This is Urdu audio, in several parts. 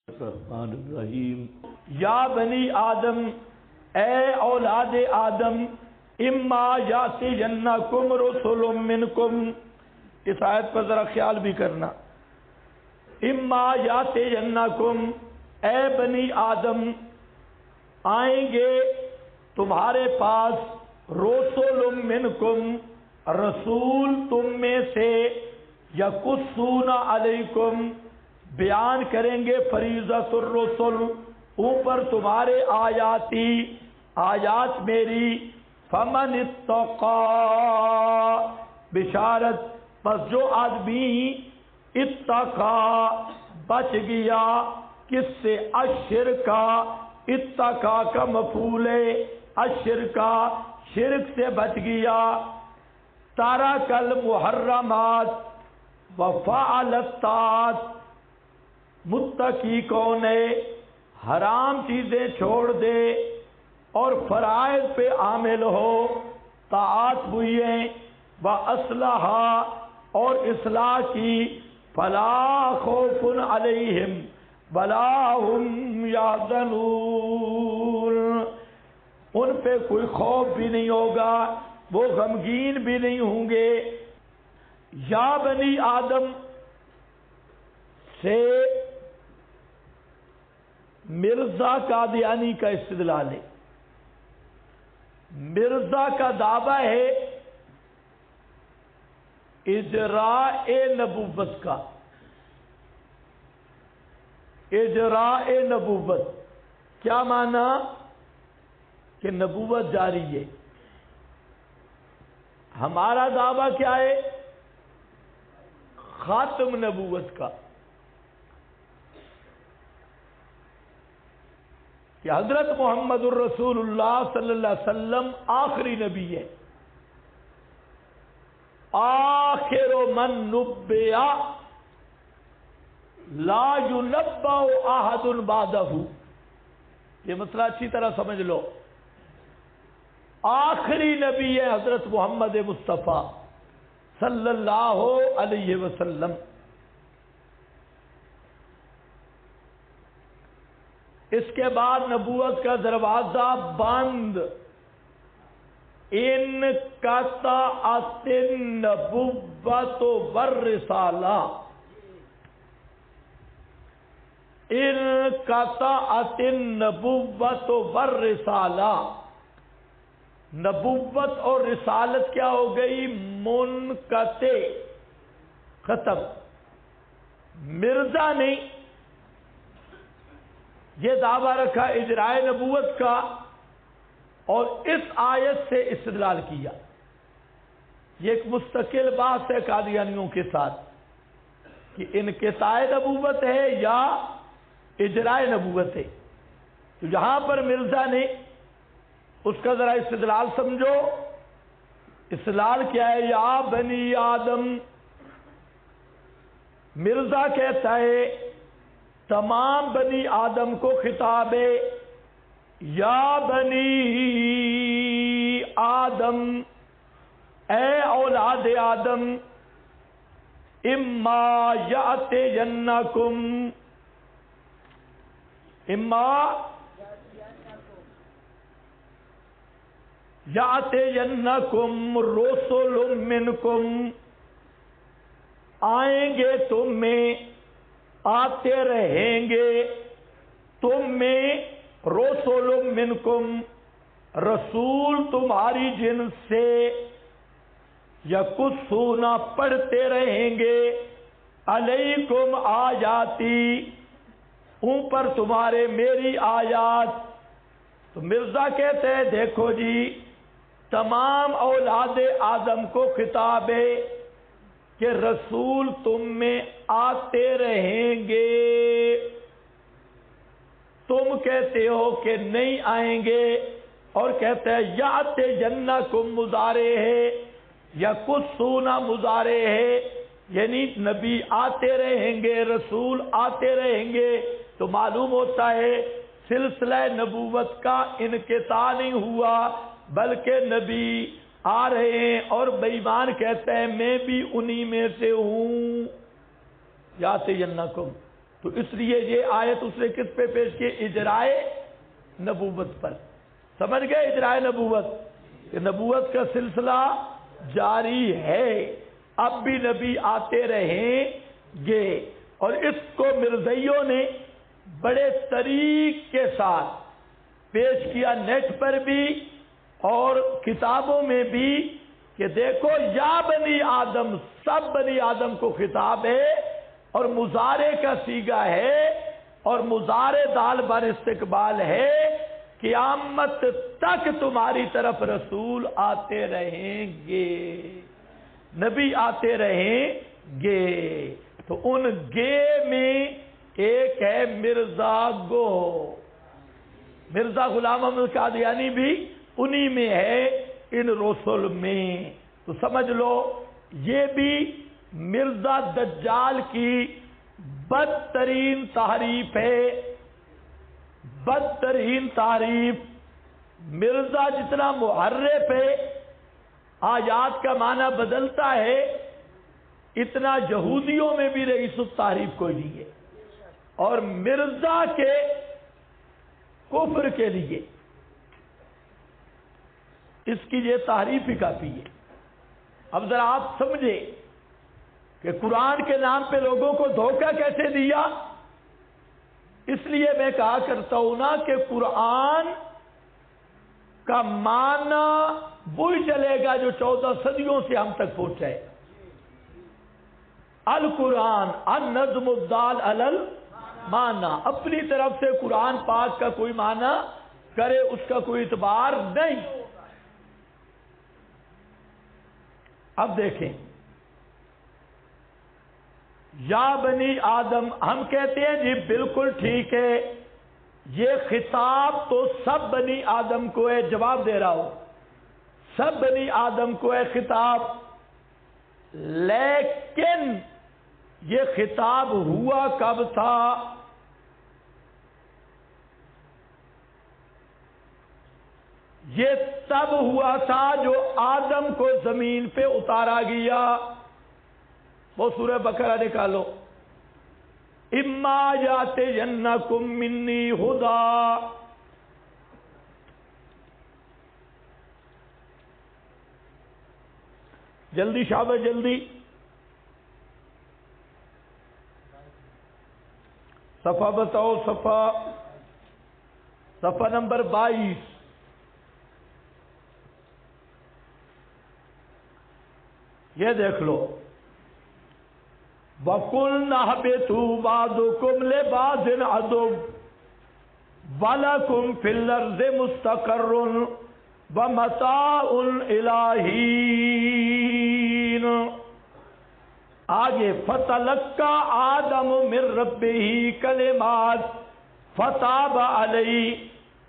الرحمن الرحیم یا بنی آدم، اے اولاد آدم، اما یاتینکم رسل منکم، اس آیت پر ذرا خیال بھی کرنا، اما یاتینکم، اے بنی آدم، آئیں گے تمہارے پاس رسل منکم، رسول تم میں سے، یقصون علیکم، بیان کریں گے فریضۃ الرسل، اوپر تمہارے آیات میری، فمن اتقا، بشارت، پس جو آدمی اتقا، بچ گیا، کس سے؟ الشرکا، اتقا کا مفعول ہے، الشرکا، شرک سے بچ گیا، ترک المحرمات وفعل الطاعات، متقی کون ہے؟ حرام چیزیں چھوڑ دے اور فرائض پہ عامل ہو، طاعات ہوئیں، واصلح، اور اصلاح کی، فلا خوف علیہم ولا هم یحزنون، ان پہ کوئی خوف بھی نہیں ہوگا، وہ غمگین بھی نہیں ہوں گے۔ یا بنی آدم سے مرزا قادیانی کا استدلال ہے۔ مرزا کا دعویٰ ہے اجراء نبوت کا، اجراء نبوت کیا معنی؟ کہ نبوت جاری ہے۔ ہمارا دعویٰ کیا ہے؟ خاتم نبوت کا، کہ حضرت محمد الرسول اللہ صلی اللہ علیہ وسلم آخری نبی ہے، آخر من نبیا لا ينبأ احد بعدہ، یہ مسئلہ اچھی طرح سمجھ لو، آخری نبی ہے حضرت محمد مصطفیٰ صلی اللہ علیہ وسلم۔ اس کے بعد نبوت کا دروازہ بند، انقطعت النبوۃ والرسالہ، انقطعت النبوۃ والرسالہ، نبوت اور رسالت کیا ہو گئی؟ منقطع، ختم۔ مرزا نے یہ دعویٰ رکھا اجراء نبوت کا، اور اس آیت سے استدلال کیا۔ یہ ایک مستقل بحث ہے قادیانیوں کے ساتھ کہ انقطاع نبوت ہے یا اجراء نبوت ہے۔ تو یہاں پر مرزا نے اس کا ذرا استدلال سمجھو۔ استدلال کیا ہے؟ یا بنی آدم، مرزا کہتا ہے تمام بنی آدم کو خطاب ہے، یا بنی آدم، اے اولاد آدم، اما یاتینکم، اما یاتینکم رسل منکم، آئیں گے تم میں، آتے رہیں گے تم میں، رسول منکم، رسول تمہاری جنس سے، یقصون، پڑھتے رہیں گے، علیکم آیاتی، اوپر تمہارے میری آیات۔ تو مرزا کہتے ہیں دیکھو جی، تمام اولاد آدم کو خطاب ہے کہ رسول تم میں آتے رہیں گے، تم کہتے ہو کہ نہیں آئیں گے، اور کہتے ہیں یاتینکم مضارع ہے، یقصون مضارع ہے، یعنی نبی آتے رہیں گے، رسول آتے رہیں گے۔ تو معلوم ہوتا ہے سلسلہ نبوت کا انقطاع نہیں ہوا، بلکہ نبی آ رہے ہیں، اور بے ایمان کہتے ہیں میں بھی انہی میں سے ہوں۔ یاتینکم، تو اس لیے یہ آیت اس نے کس پہ پیش کی؟ اجرائے نبوت پر. سمجھ گئے اجرائے نبوت کہ نبوت کا سلسلہ جاری ہے، اب بھی نبی آتے رہیں گے. اور اس کو مرزائیوں نے بڑے طریق کے ساتھ پیش کیا، نیٹ پر بھی اور کتابوں میں بھی، کہ دیکھو یا بنی آدم، سب بنی آدم کو خطاب ہے، اور مضارع کا صیغہ ہے، اور مضارع دال بر استقبال ہے. قیامت تک تمہاری طرف رسول آتے رہیں گے، نبی آتے رہیں گے. تو ان گے میں ایک ہے مرزا گو، مرزا غلام احمد قادیانی بھی انہی میں ہے، ان رسل میں. تو سمجھ لو یہ بھی مرزا دجال کی بدترین تعریف ہے، بدترین تعریف. مرزا جتنا محرف ہے، آیات کا معنی بدلتا ہے، اتنا یہودیوں میں بھی رئیس التعریف کوئی نہیں ہے. اور مرزا کے کفر کے لیے اس کی یہ تعریف ہی کافی ہے. اب ذرا آپ سمجھے کہ قرآن کے نام پہ لوگوں کو دھوکہ کیسے دیا. اس لیے میں کہا کرتا ہوں نا کہ قرآن کا معنی وہی چلے گا جو 14 صدیوں سے ہم تک پہنچا ہے. القرآن النظم الدال علی المعنی، اپنی طرف سے قرآن پاک کا کوئی معنی کرے اس کا کوئی اعتبار نہیں. اب دیکھیں، یا بنی آدم، ہم کہتے ہیں جی بالکل ٹھیک ہے، یہ خطاب تو سب بنی آدم کو ہے. جواب دے رہا ہوں، سب بنی آدم کو ہے خطاب، لیکن یہ خطاب ہوا کب تھا؟ یہ تب ہوا تھا جو آدم کو زمین پہ اتارا گیا. وہ سورہ بقرہ نکالو، اما یاتینکم منی ہدی. جلدی شابہ جلدی، صفحہ بتاؤ، صفحہ نمبر 22. یہ دیکھ لو، وَقُلْنَا اهْبِطُوا بَعْضُكُمْ لِبَعْضٍ عَدُوٌّ وَلَكُمْ فِي الْأَرْضِ مُسْتَقَرٌّ وَمَتَاعٌ إِلَىٰ حِینٍ. آگے، فَتَلَقَّىٰ آدَمُ مِن رَّبِّهِ كَلِمَاتٍ فَتَابَ عَلَيْهِ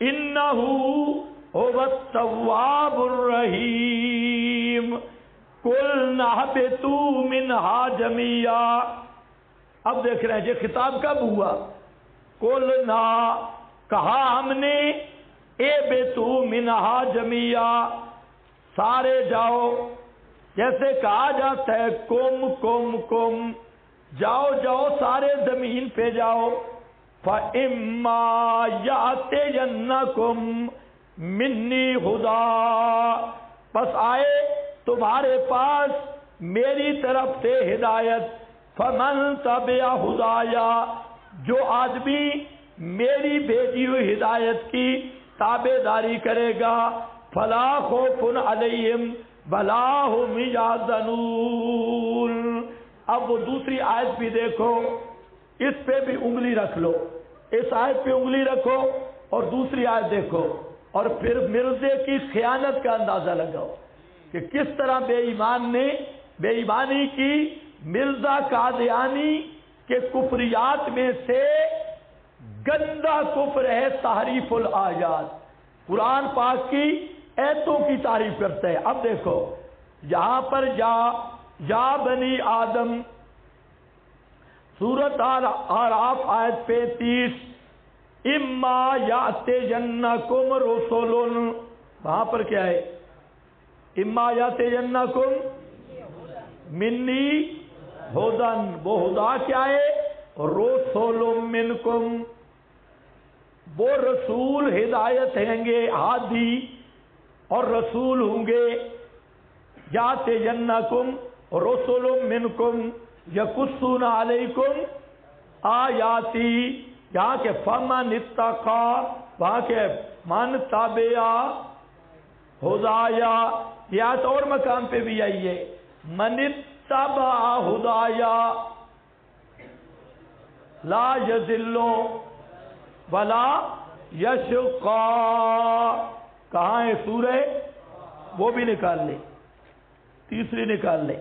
إِنَّهُ هُوَ التَّوَّابُ الرَّحِيمُ. قُلْنَا اهْبِطُوا مِنْهَا جَمِيعًا. اب دیکھ رہے ہیں یہ خطاب کب ہوا؟ قُلْنَا، کہا ہم نے، اهْبِطُوا مِنْهَا جَمِيعًا، سارے جاؤ. جیسے کہا جاتا ہے کم، جاؤ جاؤ سارے زمین پہ جاؤ. فَإِمَّا يَأْتِيَنَّكُم مِّنِّي هُدًى، بس آئے تمہارے پاس میری طرف سے ہدایت. فَمَن تَبِعَ هُدَايَ، جو آدمی میری بھیجی ہوئی ہدایت کی تابع داری کرے گا، فَلَا خَوْفٌ عَلَيْهِمْ وَلَا هُمْ يَحْزَنُونَ. اب وہ دوسری آیت بھی دیکھو، اس پہ بھی انگلی رکھ لو، اس آیت پہ انگلی رکھو اور دوسری آیت دیکھو، اور پھر مرزے کی خیانت کا اندازہ لگاؤ کہ کس طرح بے ایمان نے بے ایمانی کی. مرزا قادیانی کے کفریات میں سے گندا کفر ہے تحریف الآیات، قرآن پاک کی ایتوں کی تعریف کرتے ہیں. اب دیکھو یہاں پر یا بنی آدم، سورۃ اعراف آیت 35، اما یاتینکم رسل، وہاں پر کیا ہے؟ اما یاتینکم منی ہدن. وہ ہدا کیا ہے؟ رسول منکم، وہ رسول ہدایت ہیں گے، ہادی اور رسول ہوں گے، یاتینکم رسول منکم یقصون علیکم آیاتی، یہاں کے فمن اتقا، وہاں کے من تابع ہدایا، یہ آیت اور مقام پہ بھی آئی ہے، من اتبع ہدایا لا یذل ولا یشقا، کہاں ہے سورہ؟ وہ بھی نکال لے، تیسری نکال لے،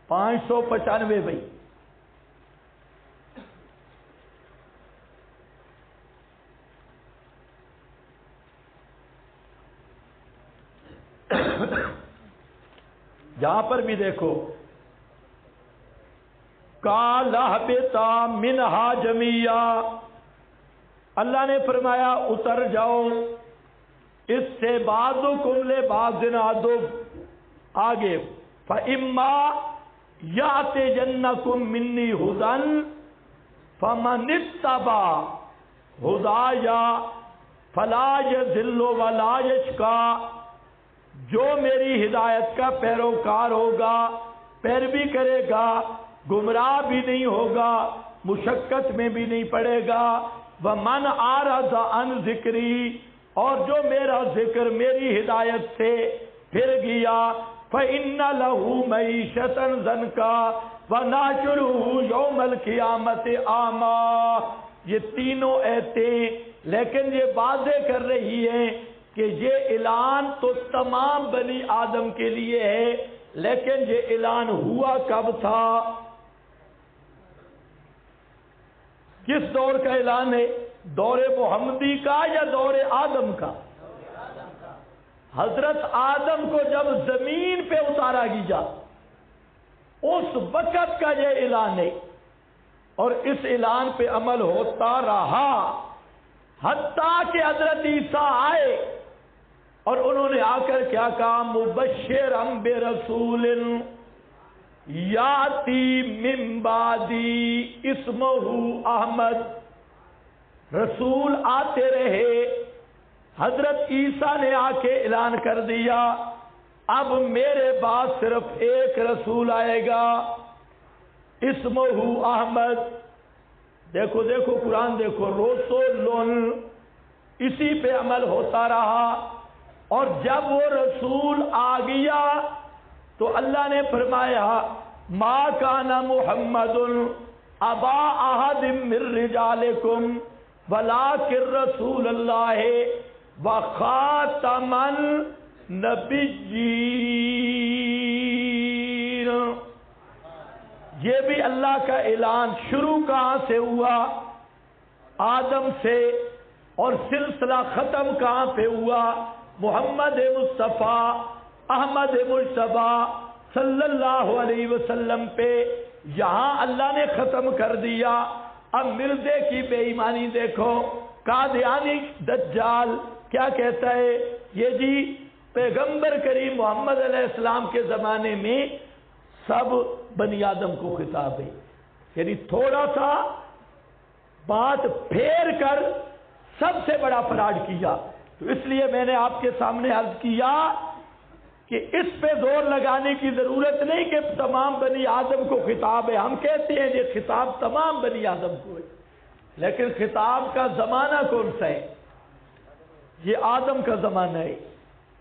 پانچ سو 95 بھائی، جہاں پر بھی دیکھو قَالَ اهْبِطَا مِنْهَا جَمِيعًا، اللہ نے فرمایا اتر جاؤ اس سے، بَعْضُكُمْ لِبَعْضٍ عَدُوٌّ، آگے فَإِمَّا يَأْتِيَنَّكُم مِّنِّي هُدًى فَمَنِ اتَّبَعَ هُدَايَ فَلَا يَضِلُّ وَلَا يَشْقَىٰ، جو میری ہدایت کا پیروکار ہوگا، پیروی کرے گا، گمراہ بھی نہیں ہوگا، مشقت میں بھی نہیں پڑے گا، وَمَنْ أَعْرَضَ عَنْ ذِكْرِي، اور جو میرا ذکر میری ہدایت سے پھر گیا، فَإِنَّ لَهُ مَعِيشَةً ضَنْكًا وَنَحْشُرُهُ يَوْمَ الْقِيَامَةِ أَعْمَىٰ، یہ تینوں ایتیں لیکن یہ واضح کر رہی ہیں کہ یہ اعلان تو تمام بنی آدم کے لیے ہے، لیکن یہ اعلان ہوا کب تھا؟ کس دور کا اعلان ہے؟ دور محمدی کا یا دور آدم کا؟ حضرت آدم کو جب زمین پہ اتارا گیا اس وقت کا یہ اعلان ہے، اور اس اعلان پہ عمل ہوتا رہا حتیٰ کہ حضرت عیسیٰ آئے، اور انہوں نے آ کر کیا کہا؟ مبشراً برسول یاتی من بعدی اسمہ احمد، رسول آتے رہے، حضرت عیسیٰ نے آ کے اعلان کر دیا اب میرے بعد صرف ایک رسول آئے گا، اسمہ احمد۔ دیکھو دیکھو قرآن دیکھو، رسول، اسی پہ عمل ہوتا رہا، اور جب وہ رسول آ گیا تو اللہ نے فرمایا ما کان محمد ابا احد من رجالکم ولکن رسول اللہ وخاتم النبیین، یہ بھی اللہ کا اعلان شروع کہاں سے ہوا؟ آدم سے، اور سلسلہ ختم کہاں پہ ہوا؟ محمد مصطفیٰ احمد مجتبیٰ صلی اللہ علیہ وسلم پہ، یہاں اللہ نے ختم کر دیا۔ اب مرزے کی بے ایمانی دیکھو، قادیانی دجال کیا کہتا ہے؟ یہ جی پیغمبر کریم محمد علیہ السلام کے زمانے میں سب بنی آدم کو خطاب ہے، یعنی تھوڑا سا بات پھیر کر سب سے بڑا فراڈ کیا۔ تو اس لیے میں نے آپ کے سامنے عرض کیا کہ اس پہ زور لگانے کی ضرورت نہیں کہ تمام بنی آدم کو خطاب ہے، ہم کہتے ہیں یہ خطاب تمام بنی آدم کو ہے، لیکن خطاب کا زمانہ کون سا ہے؟ یہ آدم کا زمانہ ہے،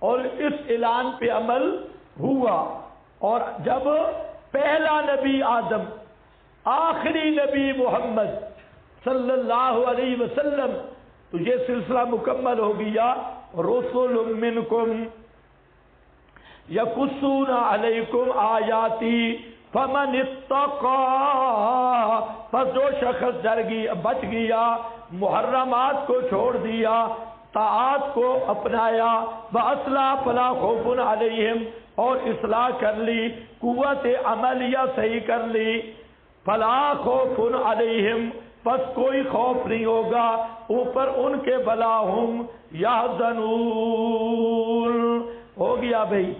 اور اس اعلان پہ عمل ہوا، اور جب پہلا نبی آدم، آخری نبی محمد صلی اللہ علیہ وسلم، تو یہ سلسلہ مکمل ہو گیا۔ رسول منکم یقصون علیکم آیاتی فمن اتقا، پس جو شخص بچ گیا، محرمات کو چھوڑ دیا، طاعات کو اپنایا، وَأَصْلَحَ فَلَا خَوْفٌ عَلَيْهِمْ، اور اصلاح کر لی، قوت عملیہ صحیح کر لی، فَلَا خَوْفٌ عَلَيْهِمْ، بس کوئی خوف نہیں ہوگا اوپر ان کے بلا ہم یحزنون. ہو گیا بھئی.